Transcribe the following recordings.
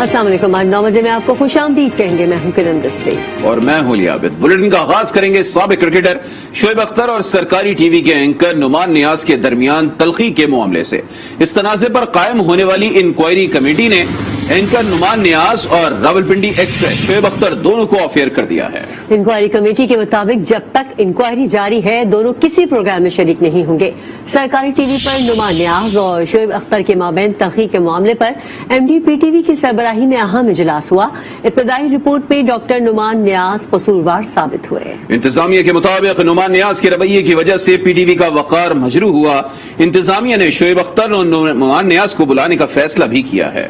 السلام علیکم، آج 9 بجے میں آپ کو خوش آمدید کہیں گے. میں ہوں کرن دستی اور میں ہوں لیابد. بلیٹن کا آغاز کریں گے سابق کرکٹر شعیب اختر اور سرکاری ٹی وی کے اینکر نعمان نیاز کے درمیان تلخی کے معاملے سے. اس تنازع پر قائم ہونے والی انکوائری کمیٹی نے اینکر نعمان نیاز اور راولپنڈی ایکسپریس شعیب اختر دونوں کو آف ایئر کر دیا ہے. انکوائری کمیٹی کے مطابق جب تک انکوائری جاری ہے دونوں کسی پروگرام میں شریک نہیں ہوں گے. سرکاری ٹی وی پر نعمان نیاز اور شعیب اختر کے مابین تلخی کے معاملے پر M D P T V کی سربراہی میں اہم اجلاس ہوا. ابتدائی رپورٹ میں ڈاکٹر نعمان نیاز قصوروار ثابت ہوئے. انتظامیہ کے مطابق نعمان نیاز کے رویے کی وجہ سے پی ٹی وی کا وقار مجروح ہوا. انتظامیہ نے شعیب اختر اور نعمان نیاز کو بلانے کا فیصلہ بھی کیا ہے.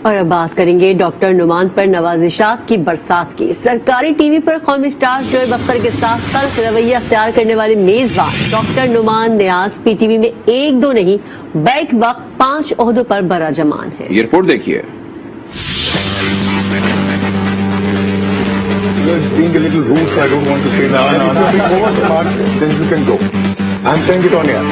اور اب بات کریں گے ڈاکٹر نعمان پر نوازشات کی برسات کی. سرکاری ٹی وی پر قومی سٹار شعیب اختر کے ساتھ تلخ رویہ اختیار کرنے والے میزبان ڈاکٹر نعمان نیاز پی ٹی وی میں ایک دو نہیں بیک وقت 5 عہدوں پر براجمان ہے. یہ رپورٹ دیکھیے. Being a little rude, so I don't want to say that. If you think over the mark, then you can go. I'm saying it on air.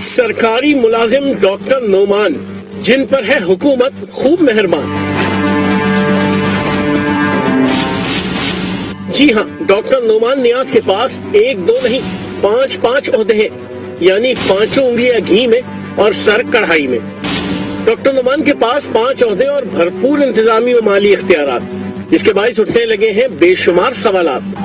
سرکاری ملازم ڈاکٹر نعمان جن پر ہے حکومت خوب مہربان. جی ہاں، ڈاکٹر نعمان نیاز کے پاس ایک دو نہیں 5 عہدے ہیں، یعنی 5 انگلیاں گھی میں اور سر کڑھائی میں. ڈاکٹر نعمان کے پاس 5 عہدے اور بھرپور انتظامی و مالی اختیارات، جس کے باعث اٹھنے لگے ہیں بے شمار سوالات.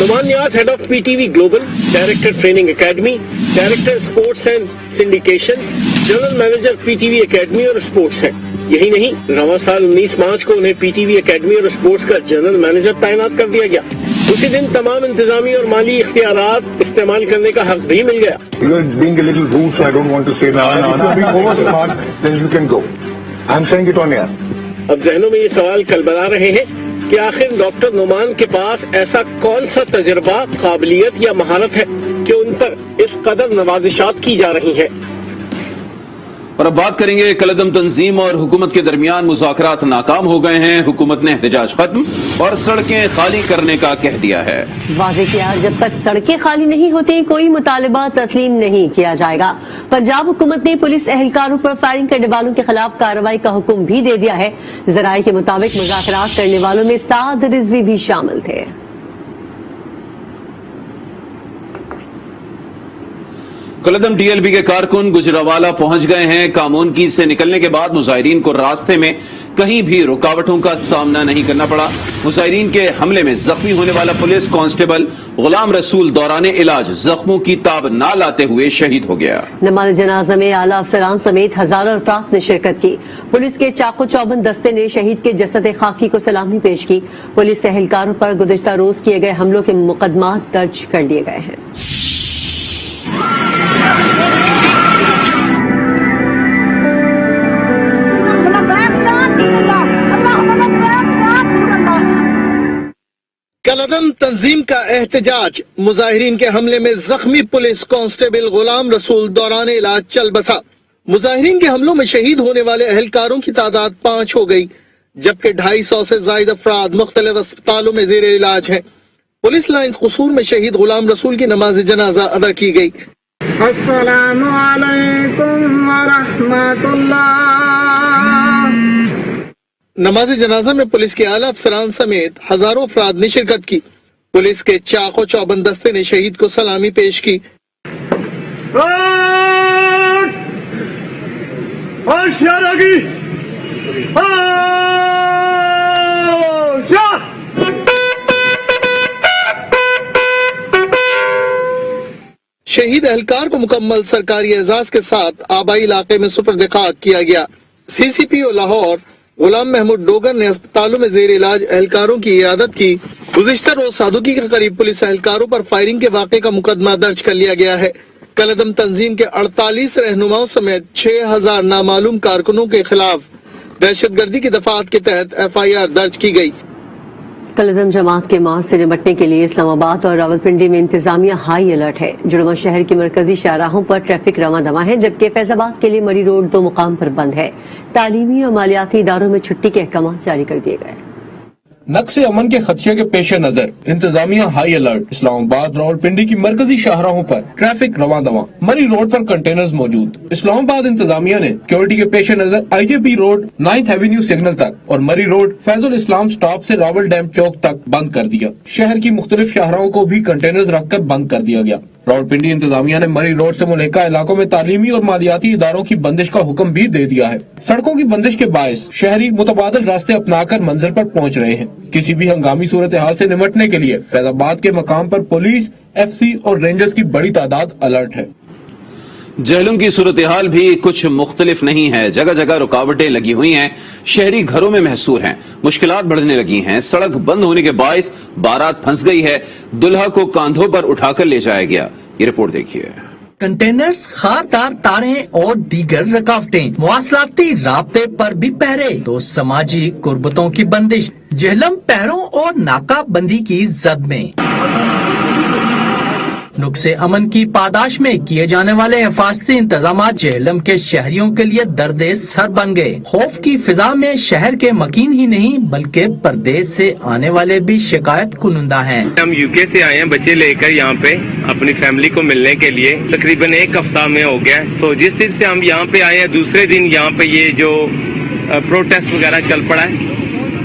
Noman Niaz head of P T V global, director training academy, director sports and syndication, general manager P T V academy اور اسپورٹس ہیں. یہی نہیں، رواں سال 19 مارچ کو انہیں پی ٹی وی اکیڈمی اور اسپورٹس کا جنرل مینیجر تعینات کر دیا گیا. اسی دن تمام انتظامی اور مالی اختیارات استعمال کرنے کا حق بھی مل گیا. You are being a little rude, so I don't want to say that. If you think over the mark, then you can go. I'm saying it on air. اب ذہنوں میں یہ سوال کلبلا رہے ہیں کہ آخر ڈاکٹر نعمان کے پاس ایسا کون سا تجربہ، قابلیت یا مہارت ہے کہ ان پر اس قدر نوازشات کی جا رہی ہیں. اور اب بات کریں گے کالعدم تنظیم اور حکومت کے درمیان مذاکرات ناکام ہو گئے ہیں. حکومت نے احتجاج ختم اور سڑکیں خالی کرنے کا کہہ دیا ہے. واضح کیا جب تک سڑکیں خالی نہیں ہوتی کوئی مطالبہ تسلیم نہیں کیا جائے گا. پنجاب حکومت نے پولیس اہلکاروں پر فائرنگ کرنے والوں کے خلاف کارروائی کا حکم بھی دے دیا ہے. ذرائع کے مطابق مذاکرات کرنے والوں میں سعد رضوی بھی شامل تھے. کالعدم ڈی ایل پی کے کارکن گجرانوالہ پہنچ گئے ہیں. کامونکی سے نکلنے کے بعد مظاہرین کو راستے میں کہیں بھی رکاوٹوں کا سامنا نہیں کرنا پڑا. مظاہرین کے حملے میں زخمی ہونے والا پولیس کانسٹیبل غلام رسول دوران علاج زخموں کی تاب نہ لاتے ہوئے شہید ہو گیا. نماز جنازہ میں اعلی افسران سمیت ہزاروں افراد نے شرکت کی. پولیس کے چاقو چوبند دستے نے شہید کے جسد خاکی کو سلامی پیش کی. پولیس اہلکاروں پر گزشتہ روز کیے گئے حملوں کے مقدمات درج کر لیے گئے ہیں. کالعدم تنظیم کا احتجاج، مظاہرین کے حملے میں زخمی پولیس کانسٹیبل غلام رسول دوران علاج چل بسا. مظاہرین کے حملوں میں شہید ہونے والے اہلکاروں کی تعداد 5 ہو گئی، جبکہ 250 سے زائد افراد مختلف اسپتالوں میں زیر علاج ہیں. پولیس لائنز قصور میں شہید غلام رسول کی نماز جنازہ ادا کی گئی. السلام علیکم ورحمۃ اللہ. نماز جنازہ میں پولیس کے اعلیٰ افسران سمیت ہزاروں افراد نے شرکت کی. پولیس کے چاقو چوبند دستے نے شہید کو سلامی پیش کی. شہید اہلکار کو مکمل سرکاری اعزاز کے ساتھ آبائی علاقے میں سپرد خاک کیا گیا. سی سی پی او لاہور غلام محمود ڈوگر نے اسپتالوں میں زیر علاج اہلکاروں کی عیادت کی. گزشتہ روز صادقی کے قریب پولیس اہلکاروں پر فائرنگ کے واقعے کا مقدمہ درج کر لیا گیا ہے. کالعدم تنظیم کے 48 رہنماؤں سمیت 6000 نامعلوم کارکنوں کے خلاف دہشت گردی کی دفعات کے تحت ایف آئی آر درج کی گئی. कलदम जमात के मार से निपटने के लिए इस्लामाबाद और रावलपिंडी में इंतजामिया हाई अलर्ट है। जुड़वा शहर की मरकजी शाहराहों पर ट्रैफिक रवां दवा है, जबकि फैजाबाद के लिए मरी रोड 2 मुकाम पर बंद है। तालीमी और मालियाती इदारों में छुट्टी के अहकाम जारी कर दिए गए। नक्शे अमन के खदशे के पेश नजर इंतजामिया हाई अलर्ट। इस्लामाबाद रावलपिंडी की मरकजी शाहराहों पर ट्रैफिक रवां दवा, मरी रोड पर कंटेनर्स मौजूद। इस्लामाबाद इंतजामिया ने सिक्योरिटी के पेश नजर IJP road 9th Avenue signal तक और मरी रोड फैजुल इस्लाम स्टॉप से रावल डैम चौक तक बंद कर दिया। शहर की मुख्तलिफ शाहराहों को भी कंटेनर्स रखकर बंद कर दिया गया। रावलपिंडी इंतजामिया ने मरी रोड से मुल्हिका इलाकों में तालीमी और मालियाती इदारों की बंदिश का हुक्म भी दे दिया है। सड़कों की बंदिश के बायस शहरी मुतबादिल रास्ते अपनाकर मंजिल पर पहुंच रहे हैं। किसी भी हंगामी सूरत हाल से निपटने के लिए फैजाबाद के मकाम पर पुलिस, FC और रेंजर्स की बड़ी तादाद अलर्ट है। जहलुम की सूरत हाल भी कुछ मुख्तलिफ नहीं है। जगह जगह रुकावटें लगी हुई हैं, शहरी घरों में महसूर हैं, मुश्किलात बढ़ने लगी हैं। सड़क बंद होने के बायस बारात फंस गई है, दुल्हा को कांधों पर उठाकर ले जाया गया। ये रिपोर्ट देखिए। कंटेनर्स, खारदार तारें और दीगर रुकावटें, मवासलाती राब्ते पर भी पहरे, तो समाजी कुर्बतों की बंदिश। जहलम पहरों और नाकाबंदी की जद में। नुक्से अमन की पादाश में किए जाने वाले हिफाजती इंतजाम जहलम के शहरियों के लिए दर्दे सर बन गए। खौफ की फिजा में शहर के मकीन ही नहीं बल्कि परदेश से आने वाले भी शिकायत कुनुंदा हैं। हम UK से आए हैं बच्चे लेकर यहाँ पे अपनी फैमिली को मिलने के लिए। तकरीबन 1 हफ्ता में हो गया। तो जिस दिन से हम यहाँ पे आए हैं दूसरे दिन यहाँ पे ये जो प्रोटेस्ट वगैरह चल पड़ा है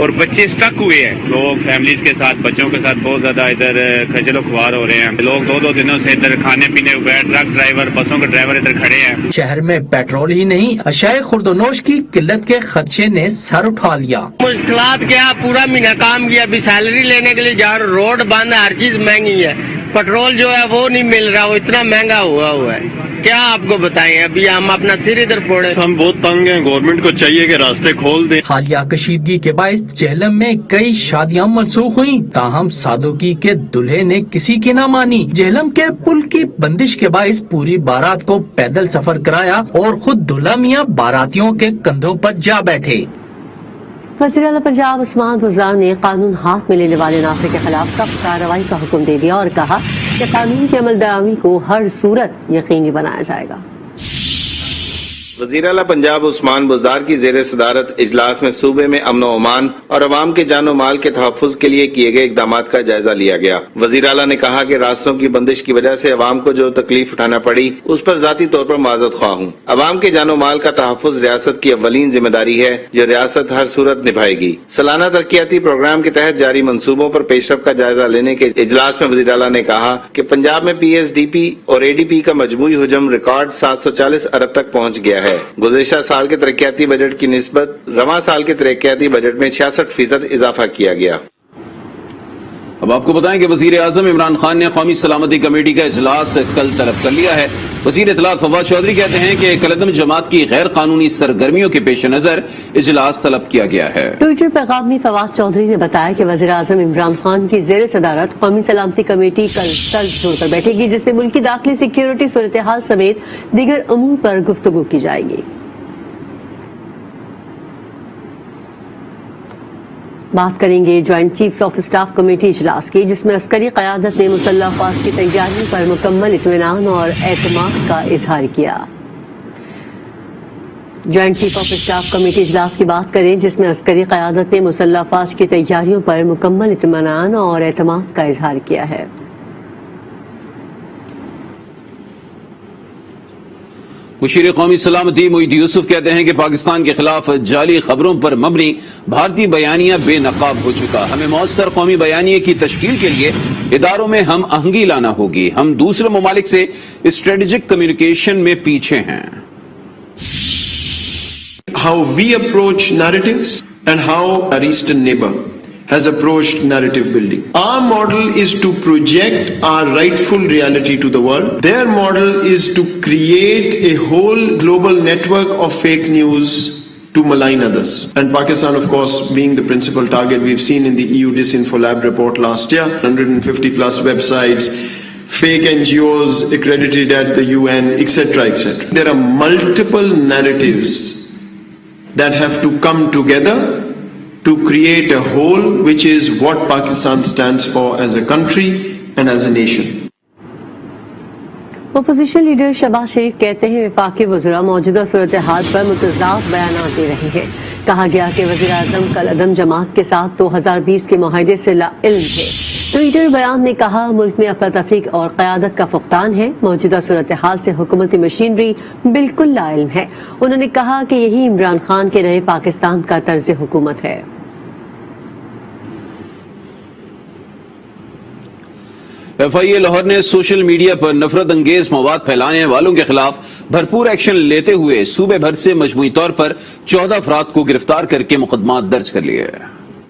और बच्चे स्टक हुए हैं। लोग फैमिलीज के साथ, बच्चों के साथ बहुत ज्यादा इधर खजलो खुआर हो रहे हैं। लोग 2-2 दिनों से इधर खाने पीने के ट्रक ड्राइवर, बसों के ड्राइवर इधर खड़े हैं। शहर में पेट्रोल ही नहीं, अशाए खुर्दोनोश की किल्लत के खदशे ने सर उठा लिया। मुश्किलात क्या, पूरा महीना काम किया, अभी सैलरी लेने के लिए जा रहे, रोड बंद, हर चीज महंगी है। पेट्रोल जो है वो नहीं मिल रहा, वो इतना महंगा हुआ है। क्या आपको बताएं, अभी हम अपना सिर इधर फोड़े। हम बहुत तंग हैं, गवर्नमेंट को चाहिए कि रास्ते खोल दे। हालिया कशीदगी के बायस जहलम में कई शादियां मनसूख हुई, ताहम सादोकी के दुल्हे ने किसी की न मानी। जहलम के पुल की बंदिश के बायस पूरी बारात को पैदल सफर कराया और खुद दुल्हा मियां बारातियों के कंधों पर जा बैठे। वज़ीर आला पंजाब उस्मान बुज़दार ने कानून हाथ में लेने वाले नासिर के खिलाफ सख्त कार्रवाई का हुक्म दे दिया और कहा कि कानून की अमलदरामदी को हर सूरत यकीनी बनाया जाएगा। वज़ीर आला पंजाब उस्मान बुज़दार की ज़ेर सदारत इजलास में सूबे में अमन व अमान और अवाम के जानो माल के तहफ़्फ़ुज़ के लिए किए गए इक़दाम का जायजा लिया गया। वज़ीर आला ने कहा कि रास्तों की बंदिश की वजह से अवाम को जो तकलीफ उठाना पड़ी उस पर ज़ाती तौर पर माज़रत ख्वाह हूँ। अवाम के जानो माल का तहफ़्फ़ुज़ रियासत की अव्वलीन जिम्मेदारी है जो रियासत हर सूरत निभाएगी। सालाना तरक्याती प्रोग्राम के तहत जारी मंसूबों पर पेशरफ का जायजा लेने के इजलास में वज़ीर आला ने कहा कि पंजाब में PSDP और ADP का मजमूई हुजम रिकॉर्ड 740 अरब तक पहुँच गया है। गुज़िश्ता साल के तरक्याती बजट की निस्बत रवां साल के तरक्याती बजट में 66% इजाफा किया गया। अब आपको बताएं कि वजीर आजम इमरान खान ने कौमी सलामती कमेटी का इजलास कल तलब कर लिया है। वजीर इत्तलात फवाद चौधरी कहते हैं कि कलदम जमात की गैर कानूनी सरगर्मियों के पेश नजर इजलास तलब किया गया है। ट्विटर पैगाम में फवाद चौधरी ने बताया कि वज़ीर आजम इमरान खान की ज़ेर सदारत कौमी सलामती कमेटी कल सर जोड़कर बैठेगी, जिसमें मुल्क की दाखिली सिक्योरिटी सूरत हाल समेत दीगर अमूर पर गुफ्तगू की जाएगी। बात करेंगे joint chiefs of staff committee इजलास की, जिसमें अस्करी क़यादत ने मुसल्लह अफ़वाज की तैयारियों पर मुकम्मल इत्मीनान और एतमाद का इजहार किया। Joint chief of staff committee इजलास की बात करें, जिसमें अस्करी क़यादत ने मुसल्लह अफ़वाज की तैयारियों पर मुकम्मल इत्मीनान और एतमाद का इजहार किया है। मुशीर कौमी सलामती मोईद यूसुफ कहते हैं कि पाकिस्तान के खिलाफ जाली खबरों पर मबनी भारतीय बयानिया बेनकाब हो चुका। हमें मौसर कौमी बयानिए की तश्कील के लिए इदारों में हम आहंगी लाना होगी। हम दूसरे ममालिक से स्ट्रेटेजिक कम्युनिकेशन में पीछे हैं। How we approach narratives and how our eastern neighbor has approached narrative building. Our model is to project our rightful reality to the world. Their model is to create a whole global network of fake news to malign others. And Pakistan, of course, being the principal target, we've seen in the EU Disinfolab report last year, 150 plus websites, fake NGOs accredited at the UN, etc., etc. There are multiple narratives that have to come together to create a whole which is what Pakistan stands for as a country and as a nation. Opposition leader Shahbaz Sharif कहते हैं वफाकी वज़रा मौजूदा सूरत हाल पर मुतज़ाद बयान दे रहे हैं। कहा गया कि वज़ीर आज़म कल अदम जमात के साथ 2020 के मुआहदे से लाइल्म थे। ट्विटर बयान में कहा मुल्क में अफरा तफरी और क़यादत का फुक़दान है। मौजूदा सूरत हाल से हुकूमती मशीनरी बिल्कुल लाइल्म है। उन्होंने कहा कि यही इमरान खान के नए पाकिस्तान का तर्ज हुकूमत है। FIA लाहौर ने सोशल मीडिया पर नफरत अंगेज मवाद फैलाने वालों के खिलाफ भरपूर एक्शन लेते हुए सूबे भर से मजमूई तौर पर 14 अफराद को गिरफ्तार करके मुकदमा दर्ज कर लिए।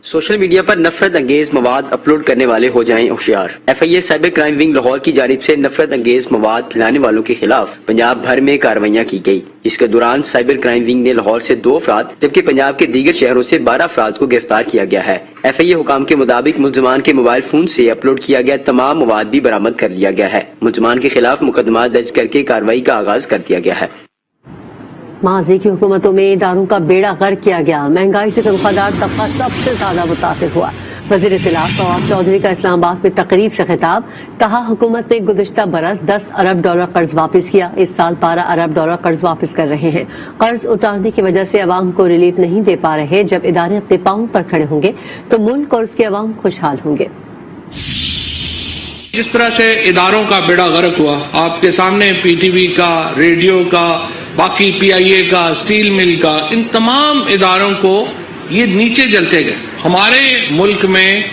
सोशल मीडिया पर नफरत अंगेज मवाद अपलोड करने वाले हो जाएं होशियार। FIA cyber crime wing Lahore की जानिब से नफरत अंगेज मवाद फैलाने वालों के खिलाफ पंजाब भर में कार्रवाइयां की गई। इसके दौरान साइबर क्राइम विंग ने लाहौर से 2 अफराद जबकि पंजाब के दीगर शहरों से 12 अफराद को गिरफ्तार किया गया है। FIA हुकाम के मुताबिक मुलजमान के मोबाइल फोन से अपलोड किया गया तमाम मवाद भी बरामद कर लिया गया है। मुलजमान के खिलाफ मुकदमा दर्ज करके कार्रवाई का आगाज कर दिया गया है। माजी की हुकूमतों में इदारों का बेड़ा गर्क किया गया। महंगाई से तनख्वाहदार तबका सबसे ज्यादा मुतासिर हुआ। वज़ीर इत्तलाफ फवाद चौधरी का इस्लामाबाद में तकरीब से खिताब। कहा हुकूमत ने गुज़िश्ता बरस $10 अरब कर्ज वापस किया। इस साल $12 अरब कर्ज वापस कर रहे हैं। कर्ज उतारने की वजह से अवाम को रिलीफ नहीं दे पा रहे। जब इदारे अपने पांव पर खड़े होंगे तो मुल्क और उसके अवाम खुशहाल होंगे। जिस तरह से इदारों का बेड़ा गर्क हुआ, आपके सामने PTV का, रेडियो का, बाकी PIA का, स्टील मिल का, इन तमाम इदारों को ये नीचे जलते गए। हमारे मुल्क में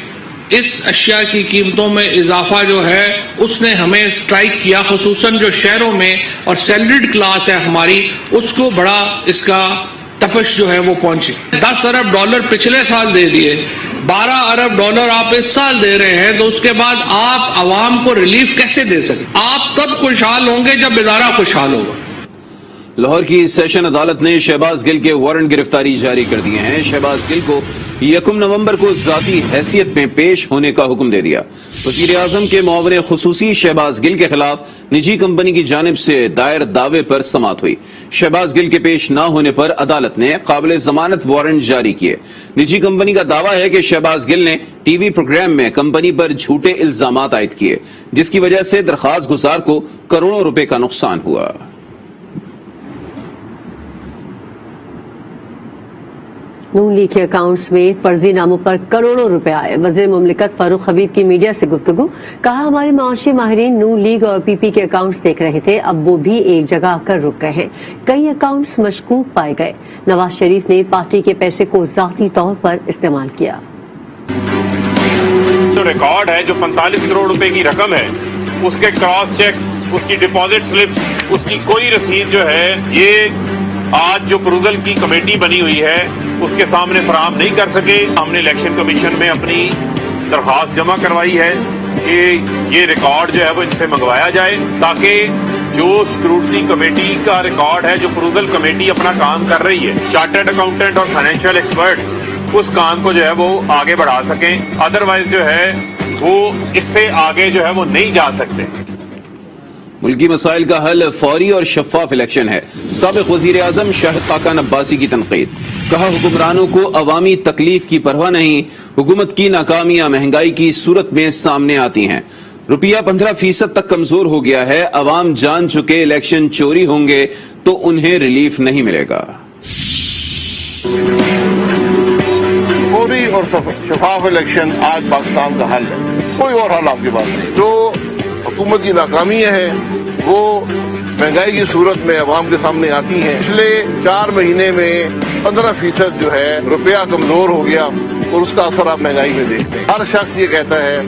इस अशिया की कीमतों में इजाफा जो है उसने हमें स्ट्राइक किया, खुसूसन जो शहरों में और सैलरीड क्लास है हमारी, उसको बड़ा इसका तपश जो है वो पहुंची। $10 अरब पिछले साल दे दिए, $12 अरब आप इस साल दे रहे हैं, तो उसके बाद आप अवाम को रिलीफ कैसे दे सकते? आप तब खुशहाल होंगे जब इदारा खुशहाल होगा। लाहौर की सेशन अदालत ने शहबाज गिल के वारंट गिरफ्तारी जारी कर दिए हैं। शहबाज गिल को 1 नवंबर को जाती हैसियत में पेश होने का हुक्म दे दिया। वज़ीर आज़म के मुआवरे खुसूसी शहबाज गिल के खिलाफ निजी कंपनी की जानिब से दायर दावे पर समाअत हुई। शहबाज गिल के पेश न होने पर अदालत ने काबिल जमानत वारंट जारी किए। निजी कंपनी का दावा है कि शहबाज गिल ने टीवी प्रोग्राम में कंपनी पर झूठे इल्जामात आयद किए, जिसकी वजह से दरखास्त गुजार को करोड़ों रुपए का नुकसान हुआ। नून लीग के अकाउंट्स में फर्जी नामों पर करोड़ों रुपए आए। वज़ीर मुमलिकत फारूक हबीब की मीडिया से गुफ्तगू। कहा हमारे माशी माहिरीन नून लीग और PP के अकाउंट्स देख रहे थे, अब वो भी एक जगह आकर रुक गए हैं। कई अकाउंट्स मशकूक पाए गए। नवाज शरीफ ने पार्टी के पैसे को ज़ाती तौर पर इस्तेमाल किया। जो रिकॉर्ड है, जो 45 करोड़ रुपए की रकम है, उसके क्रॉस चेक्स, उसकी डिपॉजिट स्लिप, उसकी कोई रसीद जो है ये आज जो अप्रूवल की कमेटी बनी हुई है उसके सामने फराहम नहीं कर सके। हमने इलेक्शन कमीशन में अपनी दरख्वास्त जमा करवाई है कि ये रिकॉर्ड जो है वो इनसे मंगवाया जाए, ताकि जो स्क्रूटनी कमेटी का रिकॉर्ड है, जो अप्रूवल कमेटी अपना काम कर रही है, चार्टर्ड अकाउंटेंट और फाइनेंशियल एक्सपर्ट्स उस काम को जो है वो आगे बढ़ा सकें। अदरवाइज जो है वो इससे आगे जो है वो नहीं जा सकते। मुल्की मसाइल का हल फौरी और शफाफ इलेक्शन है। साबिक वजीर आजम शाहिद खाकान अब्बासी की तनकीद। कहा हुक्मरानों को अवामी तकलीफ की परवाह नहीं। हुकूमत की नाकामियां महंगाई की सूरत में सामने आती हैं। रुपया 15% तक कमजोर हो गया है। अवाम जान चुके इलेक्शन चोरी होंगे तो उन्हें रिलीफ नहीं मिलेगा। फौरी और शफाफ इलेक्शन आज पाकिस्तान का हल है, कोई और हल आपके पास नहीं। जो हुकूमत की नाकामियां हैं वो महंगाई की सूरत में अवाम के सामने आती हैं। पिछले 4 महीने में 15% जो है रुपया कमजोर हो गया और उसका असर आप महंगाई में देखते हैं। हर शख्स ये कहता है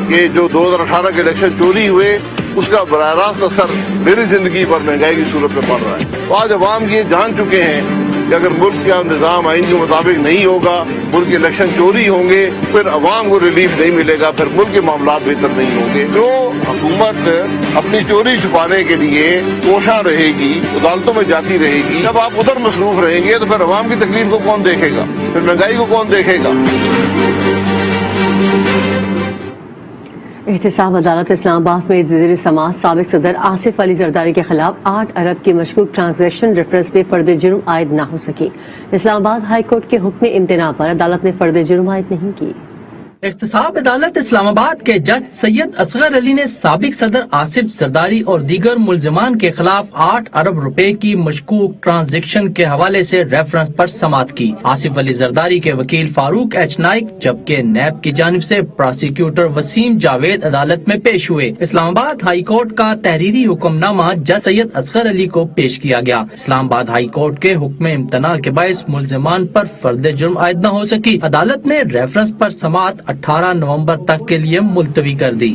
कि जो 2018 के इलेक्शन चोरी हुए उसका बराह रास्त असर मेरी जिंदगी पर महंगाई की सूरत में पड़ रहा है। तो आज अवाम ये जान चुके हैं कि अगर मुल्क का निज़ाम आइन के मुताबिक नहीं होगा, मुल्क के इलेक्शन चोरी होंगे, फिर अवाम को रिलीफ नहीं मिलेगा, फिर मुल्क के मामला बेहतर नहीं होंगे। जो हुकूमत अपनी चोरी छुपाने के लिए कोशा रहेगी, अदालतों में जाती रहेगी, जब आप उधर मसरूफ रहेंगे तो फिर अवाम की तकलीफ को कौन देखेगा, फिर महंगाई को कौन देखेगा। احتساب عدالت اسلام آباد میں زیر سماعت سابق صدر آصف علی زرداری کے خلاف 8 ارب کی مشکوک ٹرانزیکشن ریفرنس پہ فرد جرم عائد نہ ہو سکی۔ اسلام آباد ہائی کورٹ کے حکم امتناع پر عدالت نے فرد جرم عائد نہیں کی۔ احتساب عدالت اسلام آباد کے جج سید اصغر علی نے سابق صدر آصف زرداری اور دیگر ملزمان کے خلاف 8 ارب روپے کی مشکوک ٹرانزیکشن کے حوالے سے ریفرنس پر سماعت کی۔ آصف علی زرداری کے وکیل فاروق ایچ نائک جبکہ نیب کی جانب سے پراسیکیوٹر وسیم جاوید عدالت میں پیش ہوئے۔ اسلام آباد ہائی کورٹ کا تحریری حکم نامہ جج سید اصغر علی کو پیش کیا گیا۔ اسلام آباد ہائی کورٹ کے حکم امتناع کے باعث ملزمان پر فرد جرم عائد نہ ہو سکی۔ عدالت نے ریفرنس پر سماعت 18 نومبر تک کے لیے ملتوی کر دی۔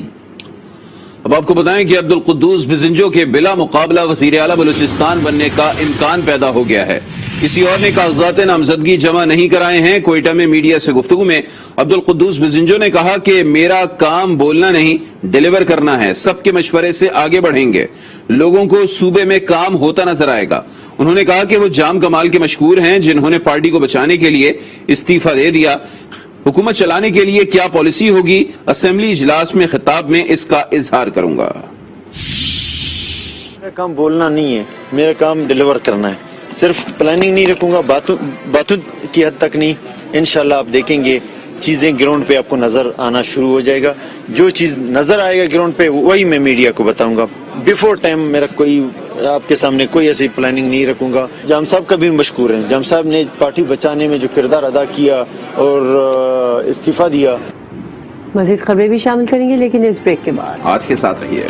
اب آپ کو بتائیں کہ عبدالقدوس بزنجو کے بلا مقابلہ وزیر اعلیٰ بلوچستان بننے کا امکان پیدا ہو گیا ہے۔ کسی اور نے کاغذات نامزدگی جمع نہیں کرائے ہیں۔ کوئٹہ میں میڈیا سے گفتگو میں عبدالقدوس بزنجو نے کہا کہ میرا کام بولنا نہیں ڈیلیور کرنا ہے، سب کے مشورے سے آگے بڑھیں گے، لوگوں کو صوبے میں کام ہوتا نظر آئے گا۔ انہوں نے کہا کہ وہ جام کمال کے مشکور ہیں جنہوں نے پارٹی کو بچانے کے لیے استعفیٰ دے دیا۔ حکومت چلانے کے لیے کیا پالیسی ہوگی، اسمبلی اجلاس میں خطاب میں اس کا اظہار کروں گا۔ میرا کام بولنا نہیں ہے، میرا کام ڈیلیور کرنا ہے۔ صرف پلاننگ نہیں رکھوں گا، باتوں کی حد تک نہیں۔ انشاءاللہ آپ دیکھیں گے چیزیں گراؤنڈ پہ آپ کو نظر آنا شروع ہو جائے گا۔ جو چیز نظر آئے گا گراؤنڈ پہ وہی میں میڈیا کو بتاؤں گا۔ بیفور ٹائم میرا کوئی آپ کے سامنے کوئی ایسی پلاننگ نہیں رکھوں گا۔ جام صاحب کا بھی مشکور ہیں، جام صاحب نے پارٹی بچانے میں جو کردار ادا کیا اور استعفیٰ دیا۔ مزید خبریں بھی شامل کریں گے لیکن اس بریک کے بعد۔ آج کے ساتھ رہیے۔